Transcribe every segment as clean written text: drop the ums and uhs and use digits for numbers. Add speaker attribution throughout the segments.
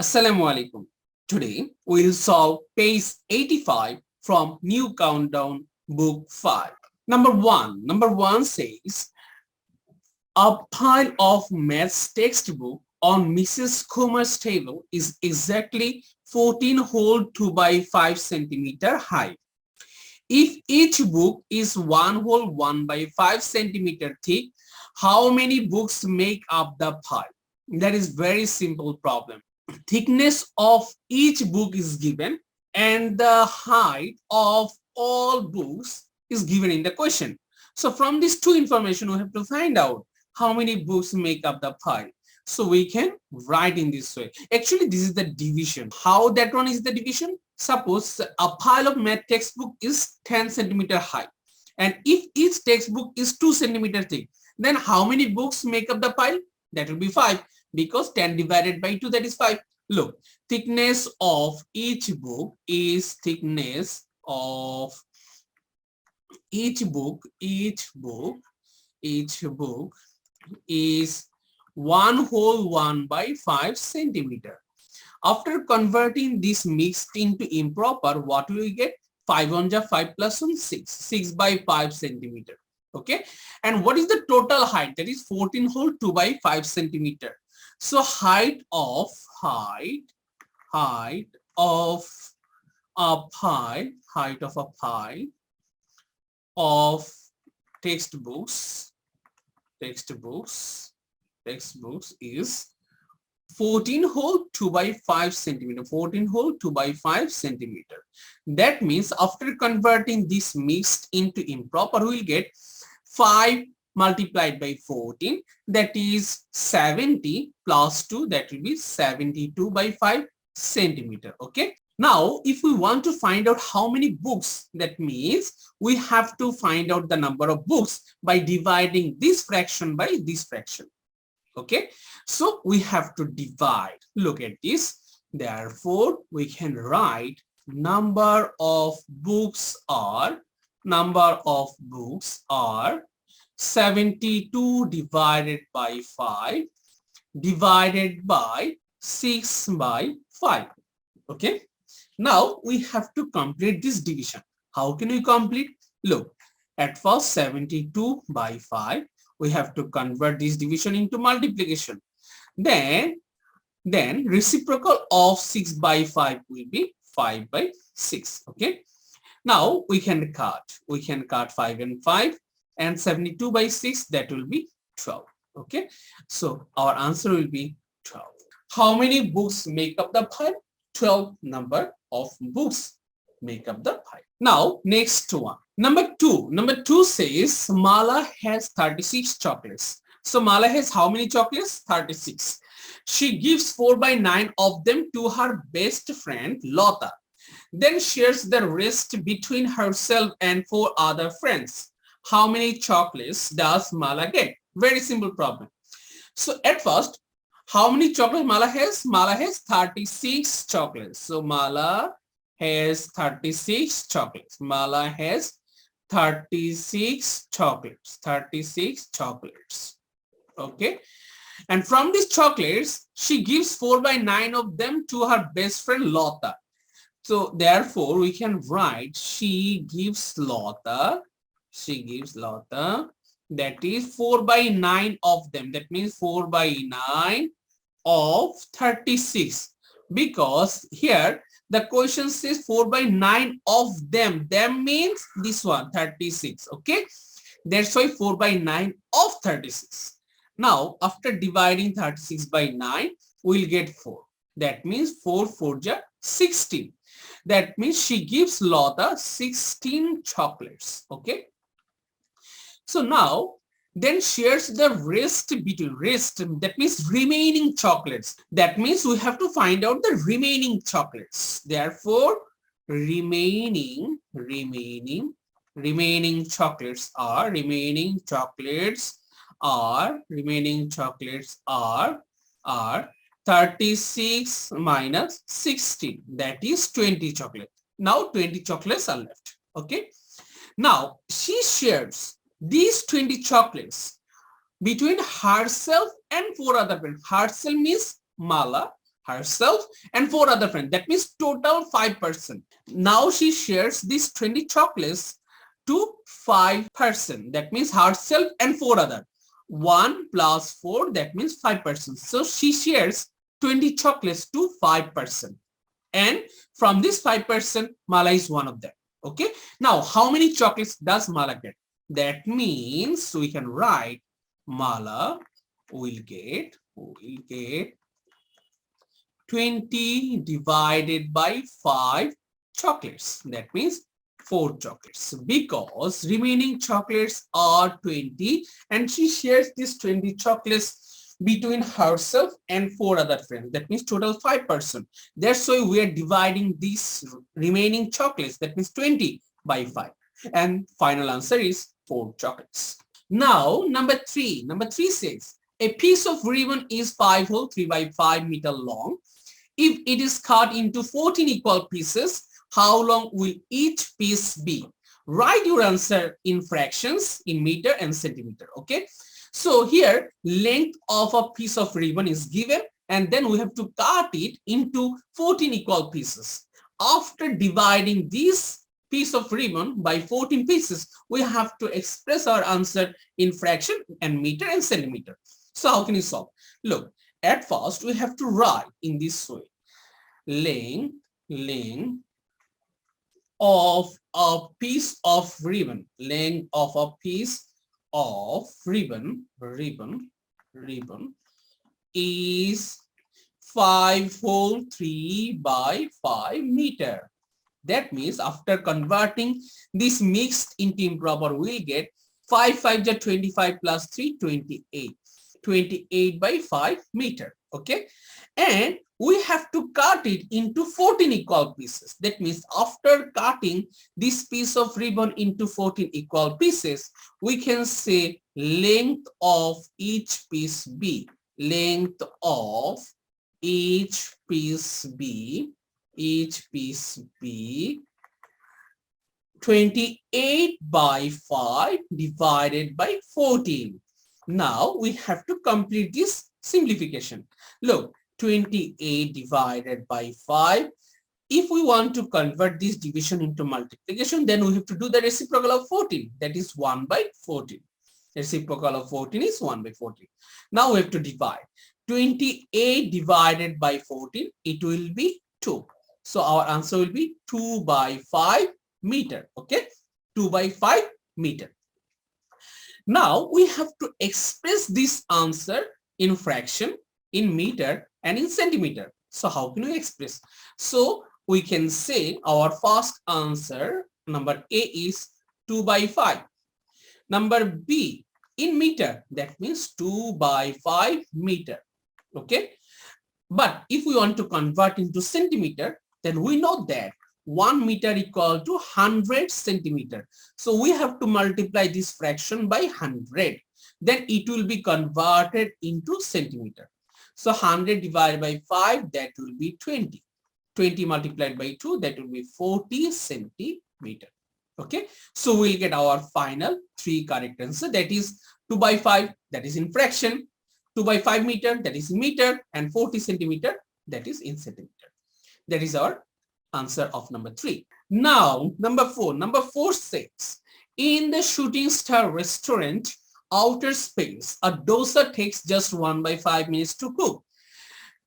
Speaker 1: Assalamu alaikum. Today we'll solve page 85 from New Countdown Book 5. Number one says a pile of maths textbook on Mrs. Kumar's table is exactly 14 whole 2 by 5 centimeter high. If each book is 1 whole 1 by 5 centimeter thick, how many books make up the pile? That is very simple problem. Thickness of each book is given and the height of all books is given in the question. So from these two information, we have to find out how many books make up the pile. So we can write in this way. Actually, this is the division. How that one is the division? Suppose a pile of math textbook is 10 centimeter high. And if each textbook is 2 centimeter thick, then how many books make up the pile? That will be 5, because 10 divided by 2, that is 5. Look, thickness of each book is thickness of each book is 1 whole 1 by 5 centimeter. After converting this mixed into improper, what will we get? 5 on 5 plus 1, 6 by 5 centimeter. Okay, and what is the total height? That is 14 whole 2 by 5 centimeter. So height of a pile of textbooks is 14 whole 2 by 5 centimeter. 14 whole 2 by 5 centimeter. That means after converting this mixed into improper, we will get 5 multiplied by 14, that is 70, plus 2, that will be 72 by 5 centimeter. Okay. Now, if we want to find out how many books, that means we have to find out the number of books by dividing this fraction by this fraction. Okay. So we have to divide. Look at this. Therefore, we can write number of books are 72 divided by 5 divided by 6 by 5. Okay. Now we have to complete this division. How can we complete? Look, at first 72 by 5, we have to convert this division into multiplication. Then reciprocal of 6 by 5 will be 5 by 6. Okay. Now we can cut 5 and 5, and 72 by 6, that will be 12. Okay. So our answer will be 12. How many books make up the pile? 12 number of books make up the pile. Now next one. Number two says Mala has 36 chocolates. So Mala has how many chocolates? 36. She gives 4 by 9 of them to her best friend Lota, then shares the rest between herself and 4 other friends. How many chocolates does Mala get? Very simple problem. So at first, how many chocolates Mala has? Mala has 36 chocolates. So Mala has 36 chocolates. Mala has 36 chocolates. 36 chocolates. Okay. And from these chocolates, she gives 4 by 9 of them to her best friend Lota. So therefore, we can write she gives Lota, that is 4 by 9 of them. That means 4 by 9 of 36. Because here the question says 4 by 9 of them. Them means this one, 36. Okay. That's why 4 by 9 of 36. Now, after dividing 36 by 9, we'll get 4. That means 4 4 ja 16. That means she gives Lota 16 chocolates. Okay. So now, then shares the rest, that means remaining chocolates. That means we have to find out the remaining chocolates. Therefore, remaining chocolates are 36 minus 16, that is 20 chocolates. Now 20 chocolates are left. Okay. Now she shares these 20 chocolates between herself and 4 other friends. Herself means Mala herself and 4 other friends. That means total 5%. Now she shares these 20 chocolates to 5%. That means herself and 4 other. 1 plus 4, that means 5%. So she shares 20 chocolates to 5%. And from this 5%, Mala is one of them. Okay. Now, how many chocolates does Mala get? That means we can write Mala will get 20 divided by 5 chocolates. That means 4 chocolates, because remaining chocolates are 20 and she shares these 20 chocolates between herself and 4 other friends. That means total 5%. That's why we are dividing these remaining chocolates, that means 20 by 5. And final answer is 4 chocolates. Now number 3 says a piece of ribbon is 5 whole 3 by 5 meter long. If it is cut into 14 equal pieces, how long will each piece be? Write your answer in fractions, in meter and centimeter. Okay. So here length of a piece of ribbon is given, and then we have to cut it into 14 equal pieces. After dividing this piece of ribbon by 14 pieces, we have to express our answer in fraction and meter and centimeter. So how can you solve? Look, at first we have to write in this way. Length of a piece of ribbon, length of a piece of ribbon is 5 whole 3 by 5 meter. That means after converting this mixed into improper, we'll get 5 5 is 25 plus 3 28. 28 by 5 meter. Okay. And we have to cut it into 14 equal pieces. That means after cutting this piece of ribbon into 14 equal pieces, we can say length of each piece B. Length of each piece B 28 by 5 divided by 14. Now we have to complete this simplification. Look, 28 divided by 5. If we want to convert this division into multiplication, then we have to do the reciprocal of 14. That is 1 by 14. Reciprocal of 14 is 1 by 14. Now we have to divide. 28 divided by 14, it will be 2. So our answer will be 2 by 5 meter. Okay, 2 by 5 meter. Now we have to express this answer in fraction, in meter and in centimeter. So how can we express? So we can say our first answer, number A, is 2 by 5. Number B, in meter, that means 2 by 5 meter. Okay. But if we want to convert into centimeter, then we know that 1 meter equal to 100 centimeter. So we have to multiply this fraction by 100. Then it will be converted into centimeter. So 100 divided by 5, that will be 20. 20 multiplied by 2, that will be 40 centimeter. Okay. So we'll get our final 3 correct answer. That is 2 by 5, that is in fraction. 2 by 5 meter, that is in meter, and 40 centimeter, that is in centimeter. That is our answer of number 3. Now, number 4. Number 4 says, in the Shooting Star restaurant outer space, a dosa takes just 1 by 5 minutes to cook.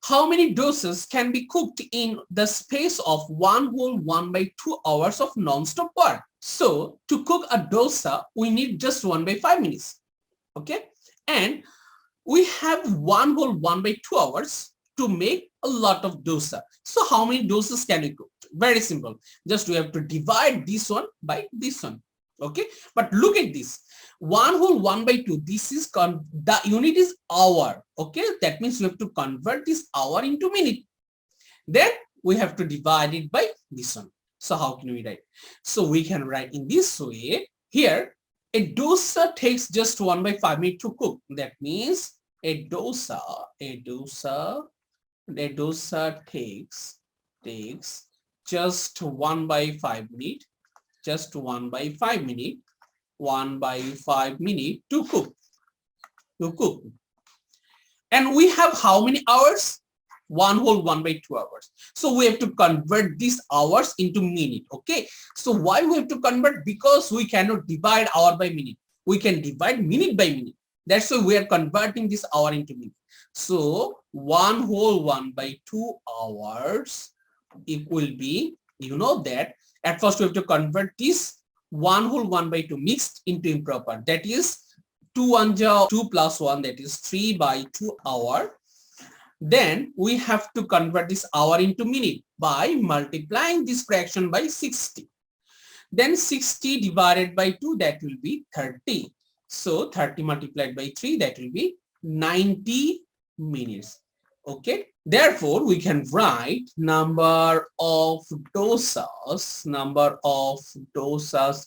Speaker 1: How many dosas can be cooked in the space of 1 whole 1 by 2 hours of non-stop work? So, to cook a dosa, we need just 1 by 5 minutes. Okay? And we have 1 whole 1 by 2 hours to make a lot of dosa. So how many dosas can we cook? Very simple. Just we have to divide this one by this one. Okay. But look at this. 1 whole 1 by 2. This is the unit is hour. Okay. That means we have to convert this hour into minute. Then we have to divide it by this one. So how can we write? So we can write in this way. Here, a dosa takes just 1 by 5 minutes to cook. That means a dosa takes just 1 by 5 minute, just 1 by 5 minute, 1 by 5 minute to cook. And we have how many hours? 1/2 hours. So we have to convert these hours into minute. Okay, so why we have to convert? Because we cannot divide hour by minute. We can divide minute by minute. That's why we are converting this hour into minute. So 1/2 hours, it will be, you know that at first we have to convert this 1/2 mixed into improper. That is 2 1 2 plus 1, that is 3/2 hour. Then we have to convert this hour into minute by multiplying this fraction by 60. Then 60 divided by 2, that will be 30. So 30 multiplied by 3, that will be 90 minutes. Okay. Therefore, we can write number of dosas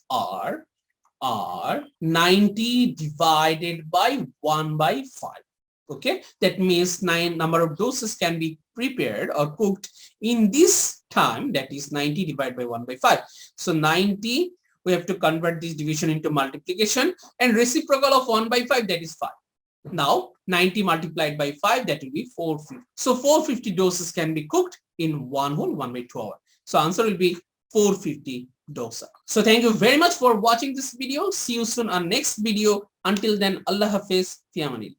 Speaker 1: are 90 divided by 1/5. Okay, that means number of doses can be prepared or cooked in this time, that is 90 divided by 1/5. So 90, we have to convert this division into multiplication, and reciprocal of 1/5, that is 5. Now 90 multiplied by 5, that will be 450. So 450 doses can be cooked in 1/2 hour. So answer will be 450 dosa. So thank you very much for watching this video. See you soon on next video. Until then, Allah Hafiz, fi amanillah.